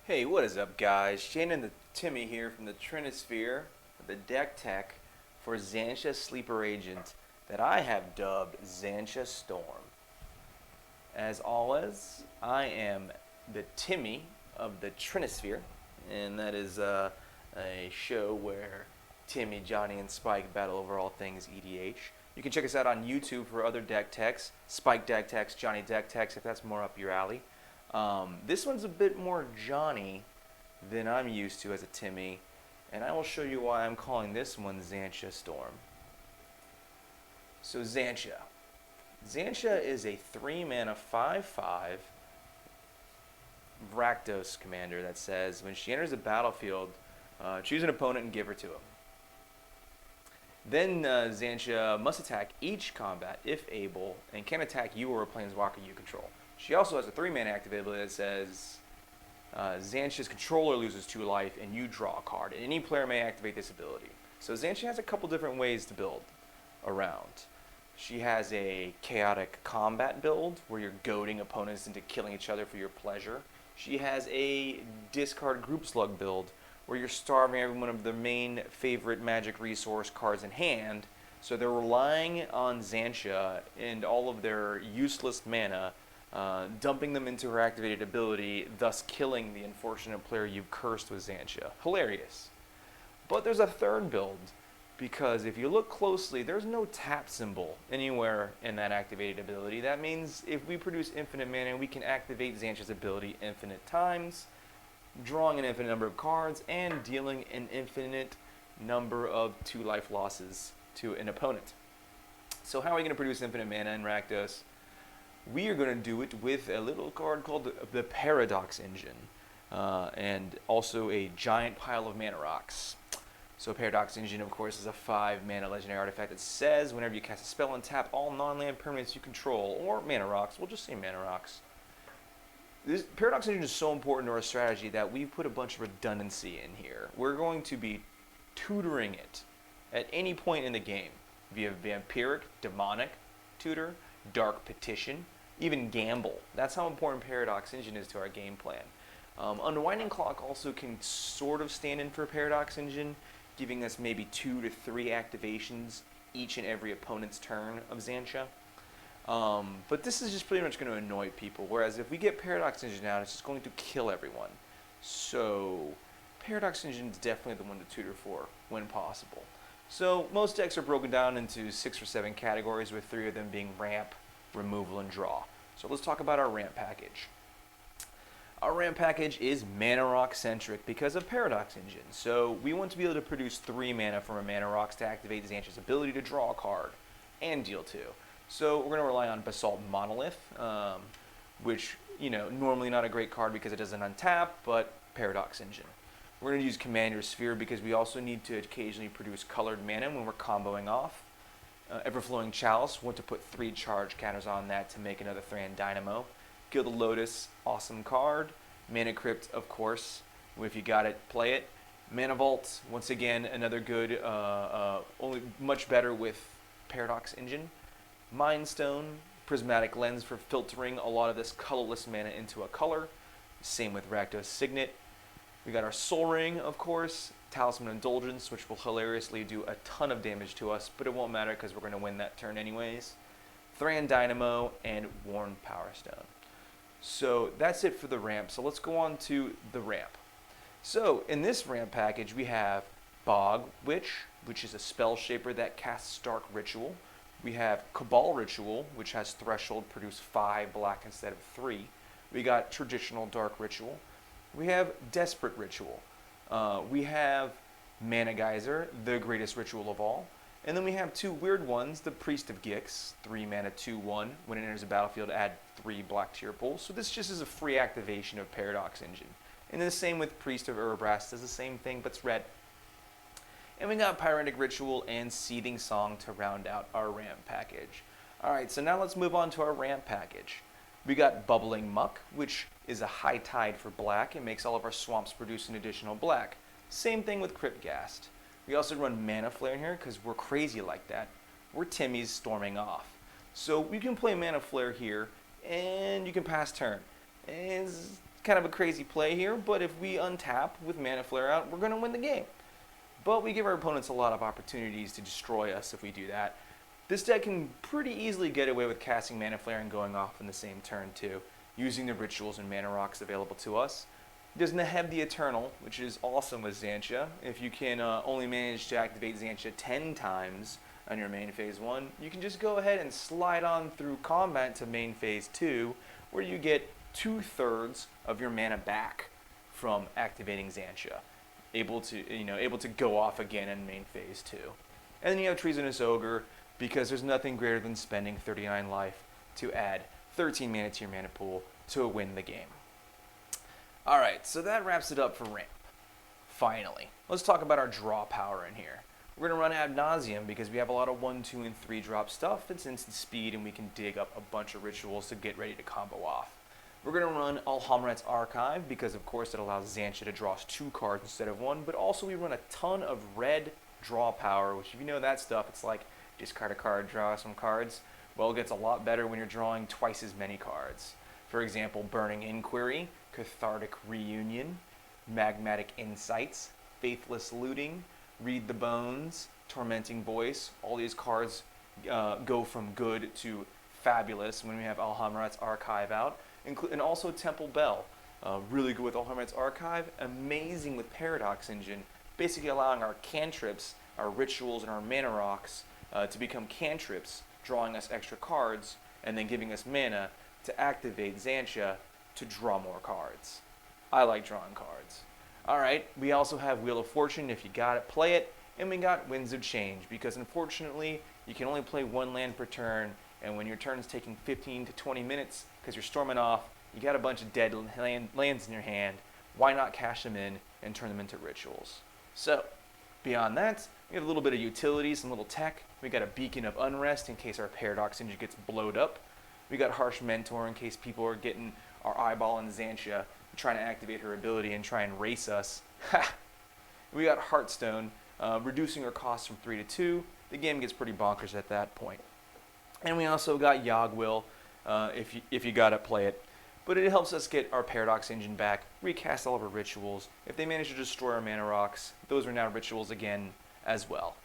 Hey, what is up, guys? Shane and the Timmy here from the Trinisphere, the deck tech for Zancha Sleeper Agent that I have dubbed Xantcha Storm. As always, I am the Timmy of the Trinisphere, and that is a show where Timmy, Johnny, and Spike battle over all things EDH. You can check us out on YouTube for other deck techs, Spike deck techs, Johnny deck techs, if that's more up your alley. This one's a bit more Johnny than I'm used to as a Timmy, and I will show you why I'm calling this one Xantcha Storm. So Xantcha. Xantcha is a 3-mana 5/5 Rakdos commander that says when she enters the battlefield, choose an opponent and give her to him. Then Zancha must attack each combat if able, and can attack you or a planeswalker you control. She also has a 3-mana active ability that says Zancha's controller loses 2 life and you draw a card, and any player may activate this ability. So Zancha has a couple different ways to build around. She has a chaotic combat build where you're goading opponents into killing each other for your pleasure. She has a discard group slug build where you're starving every one of their main favorite magic resource cards in hand, so they're relying on Zancha and all of their useless mana, dumping them into her activated ability, thus killing the unfortunate player you've cursed with Zancha. Hilarious. But there's a third build, because if you look closely, there's no tap symbol anywhere in that activated ability. That means if we produce infinite mana, we can activate Zancha's ability infinite times, drawing an infinite number of cards and dealing an infinite number of 2 life losses to an opponent. So how are we going to produce infinite mana in Rakdos? We are going to do it with a little card called the Paradox Engine, and also a giant pile of mana rocks. So Paradox Engine, of course, is a 5-mana legendary artifact that says whenever you cast a spell and tap all non-land permanents you control, or mana rocks, we'll just say mana rocks. This Paradox Engine is so important to our strategy that we've put a bunch of redundancy in here. We're going to be tutoring it at any point in the game via Vampiric, Demonic Tutor, Dark Petition, even Gamble. That's how important Paradox Engine is to our game plan. Unwinding Clock also can sort of stand in for Paradox Engine, giving us maybe 2 to 3 activations each and every opponent's turn of Zancha. But this is just pretty much going to annoy people, whereas if we get Paradox Engine out, it's just going to kill everyone. So Paradox Engine is definitely the one to tutor for when possible. So most decks are broken down into 6 or 7 categories, with 3 of them being ramp, removal, and draw. So let's talk about our ramp package. Our ramp package is mana rock centric because of Paradox Engine. So we want to be able to produce 3 mana from our mana rocks to activate Zancha's ability to draw a card and deal 2. So we're going to rely on Basalt Monolith, which, normally not a great card because it doesn't untap, but Paradox Engine. We're going to use Commander Sphere because we also need to occasionally produce colored mana when we're comboing off. Everflowing Chalice, want to put 3 charge counters on that to make another Thran Dynamo. Gilded Lotus, awesome card. Mana Crypt, of course, if you got it, play it. Mana Vault, once again, another good, only much better with Paradox Engine. Mind Stone, Prismatic Lens for filtering a lot of this colorless mana into a color. Same with Rakdos Signet. We got our Soul Ring, of course, Talisman Indulgence, which will hilariously do a ton of damage to us, but it won't matter because we're going to win that turn anyways. Thran Dynamo, and Worn Power Stone. So that's it for the ramp. So let's go on to the ramp. So in this ramp package, we have Bog Witch, which is a spell shaper that casts Dark Ritual. We have Cabal Ritual, which has Threshold, produce 5 black instead of 3. We got Traditional Dark Ritual. We have Desperate Ritual. We have Mana Geyser, the greatest ritual of all. And then we have 2 weird ones, the Priest of Gix, 3 mana, 2/1. When it enters the battlefield, add 3 black to your pool. So this just is a free activation of Paradox Engine. And then the same with Priest of Urabras, does the same thing, but it's red. And we got Pyretic Ritual and Seething Song to round out our ramp package. Alright, so now let's move on to our ramp package. We got Bubbling Muck, which is a high tide for black. It makes all of our swamps produce an additional black. Same thing with Cryptghast. We also run Mana Flare in here because we're crazy like that. We're Timmy's storming off. So we can play Mana Flare here, and you can pass turn. And it's kind of a crazy play here, but if we untap with Mana Flare out, we're going to win the game. But we give our opponents a lot of opportunities to destroy us if we do that. This deck can pretty easily get away with casting Mana Flare and going off in the same turn too, using the rituals and mana rocks available to us. It doesn't have the Eternal, which is awesome with Xantcha. If you can only manage to activate Xantcha 10 times on your main phase 1, you can just go ahead and slide on through combat to main phase 2, where you get 2/3 of your mana back from activating Xantcha, able to go off again in main phase 2. And then you have Treasonous Ogre, because there's nothing greater than spending 39 life to add 13 mana to your mana pool to win the game. Alright, so that wraps it up for ramp. Finally, let's talk about our draw power in here. We're going to run ad nauseum because we have a lot of 1, 2, and 3 drop stuff. It's instant speed, and we can dig up a bunch of rituals to get ready to combo off. We're going to run Alhamrat's Archive because, of course, it allows Xantcha to draw us 2 cards instead of 1, but also we run a ton of red draw power, which if you know that stuff, it's like discard a card, draw some cards. Well, it gets a lot better when you're drawing twice as many cards. For example, Burning Inquiry, Cathartic Reunion, Magmatic Insights, Faithless Looting, Read the Bones, Tormenting Voice. All these cards go from good to fabulous when we have Alhamrat's Archive out. And also Temple Bell, really good with Alhamrat's Archive, amazing with Paradox Engine, basically allowing our cantrips, our rituals, and our mana rocks to become cantrips, drawing us extra cards, and then giving us mana to activate Xantcha to draw more cards. I like drawing cards. Alright, we also have Wheel of Fortune. If you got it, play it. And we got Winds of Change, because unfortunately, you can only play 1 land per turn, and when your turn is taking 15 to 20 minutes, because you're storming off, you got a bunch of dead lands in your hand. Why not cash them in and turn them into rituals? So, beyond that, we have a little bit of utility, some little tech. We got a Beacon of Unrest in case our Paradox Engine gets blowed up. We got Harsh Mentor in case people are getting our eyeball in Xantcha, trying to activate her ability and try and race us. We got Heartstone, reducing our cost from 3 to 2. The game gets pretty bonkers at that point. And we also got Yogwill, if you gotta play it. But it helps us get our Paradox Engine back, recast all of our rituals. If they manage to destroy our mana rocks, those are now rituals again as well.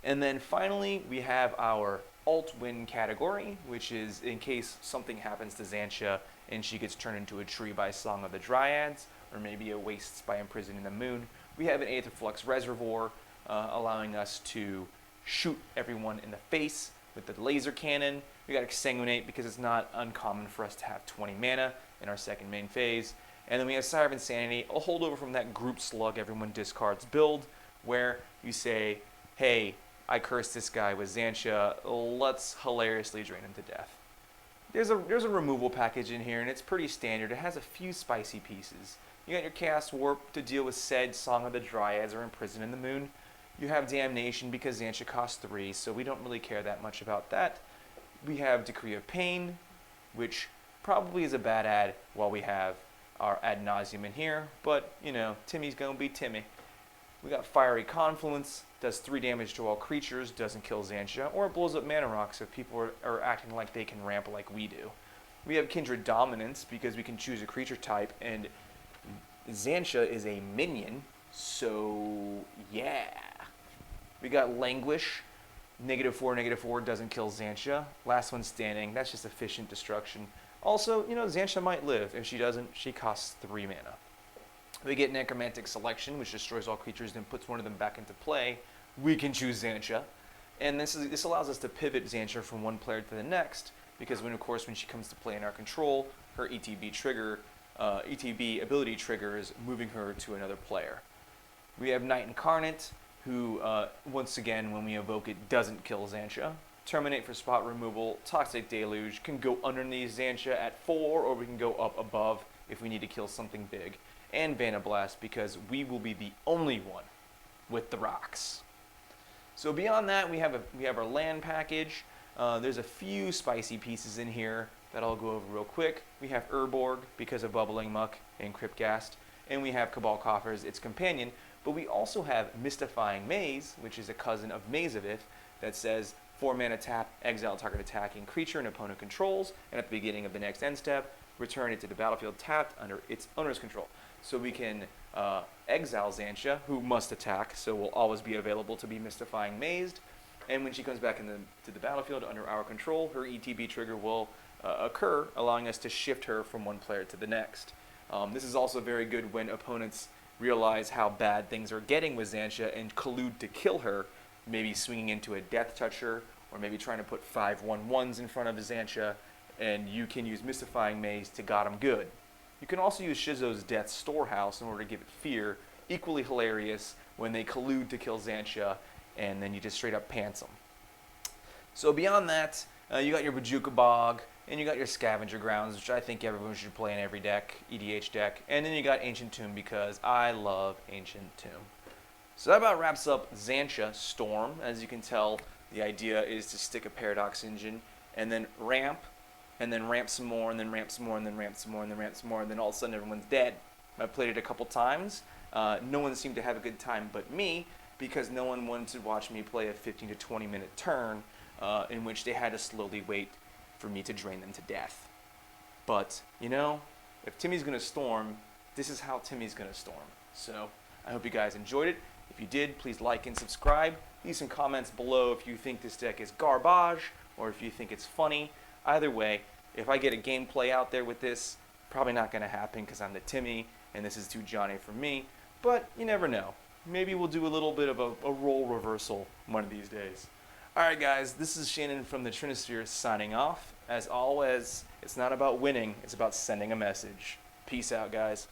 And then finally, we have our Alt-Win category, which is in case something happens to Xantcha and she gets turned into a tree by Song of the Dryads, or maybe a Wastes by Imprisoning the Moon. We have an Aetherflux Reservoir, allowing us to shoot everyone in the face with the laser cannon. We got Exsanguinate because it's not uncommon for us to have 20 mana in our second main phase. And then we have Sire of Insanity, a holdover from that group slug everyone discards build, where you say, hey, I cursed this guy with Xantcha, let's hilariously drain him to death. There's a removal package in here, and it's pretty standard. It has a few spicy pieces. You got your Chaos Warp to deal with said Song of the Dryads or Imprison in the Moon. You have Damnation because Xantcha costs 3, so we don't really care that much about that. We have Decree of Pain, which probably is a bad ad while we have our Ad Nauseam in here, but, you know, Timmy's gonna be Timmy. We got Fiery Confluence, does 3 damage to all creatures, doesn't kill Xantcha, or it blows up mana rocks if people are acting like they can ramp like we do. We have Kindred Dominance because we can choose a creature type, and Xantcha is a minion, so yeah. We got Languish, -4/-4, doesn't kill Xantcha. Last one standing, that's just efficient destruction. Also, you know, Xantcha might live. If she doesn't, she costs 3 mana. We get Necromantic Selection, which destroys all creatures and puts one of them back into play. We can choose Xantcha. And this allows us to pivot Xantcha from one player to the next, because when she comes to play in our control, her ETB ability triggers moving her to another player. We have Knight Incarnate, who, once again, when we evoke it, doesn't kill Xantcha. Terminate for spot removal. Toxic Deluge can go underneath Xantcha at 4, or we can go up above if we need to kill something big. And Vanablast, because we will be the only one with the rocks. So beyond that, we have our land package. There's a few spicy pieces in here that I'll go over real quick. We have Urborg because of Bubbling Muck and Cryptghast, and we have Cabal Coffers, its companion. But we also have Mystifying Maze, which is a cousin of Mazavith, that says 4 mana tap, exile target attacking creature and opponent controls, and at the beginning of the next end step, return it to the battlefield tapped under its owner's control. So we can exile Xantcha, who must attack, so will always be available to be Mystifying Mazed. And when she comes back to the battlefield under our control, her ETB trigger will occur, allowing us to shift her from one player to the next. This is also very good when opponents realize how bad things are getting with Xantcha and collude to kill her, maybe swinging into a Death Toucher, or maybe trying to put 5/1/1s in front of Xantcha, and you can use Mystifying Maze to got him good. You can also use Shizo's Death Storehouse in order to give it fear, equally hilarious when they collude to kill Xantcha, and then you just straight up pants them. So beyond that, you got your Bajuka Bog, and you got your Scavenger Grounds, which I think everyone should play in every deck, EDH deck. And then you got Ancient Tomb, because I love Ancient Tomb. So that about wraps up Zancha Storm. As you can tell, the idea is to stick a Paradox Engine, and then ramp some more, and then ramp some more, and then ramp some more, and then ramp some more, and then all of a sudden everyone's dead. I played it a couple times. No one seemed to have a good time but me, because no one wanted to watch me play a 15 to 20 minute turn in which they had to slowly wait for me to drain them to death. But, you know, if Timmy's going to storm, this is how Timmy's going to storm. So, I hope you guys enjoyed it. If you did, please like and subscribe. Leave some comments below if you think this deck is garbage, or if you think it's funny. Either way, if I get a gameplay out there with this, probably not going to happen because I'm the Timmy, and this is too Johnny for me. But, you never know. Maybe we'll do a little bit of a role reversal one of these days. Alright guys, this is Shannon from the Trinisphere signing off. As always, it's not about winning, it's about sending a message. Peace out, guys.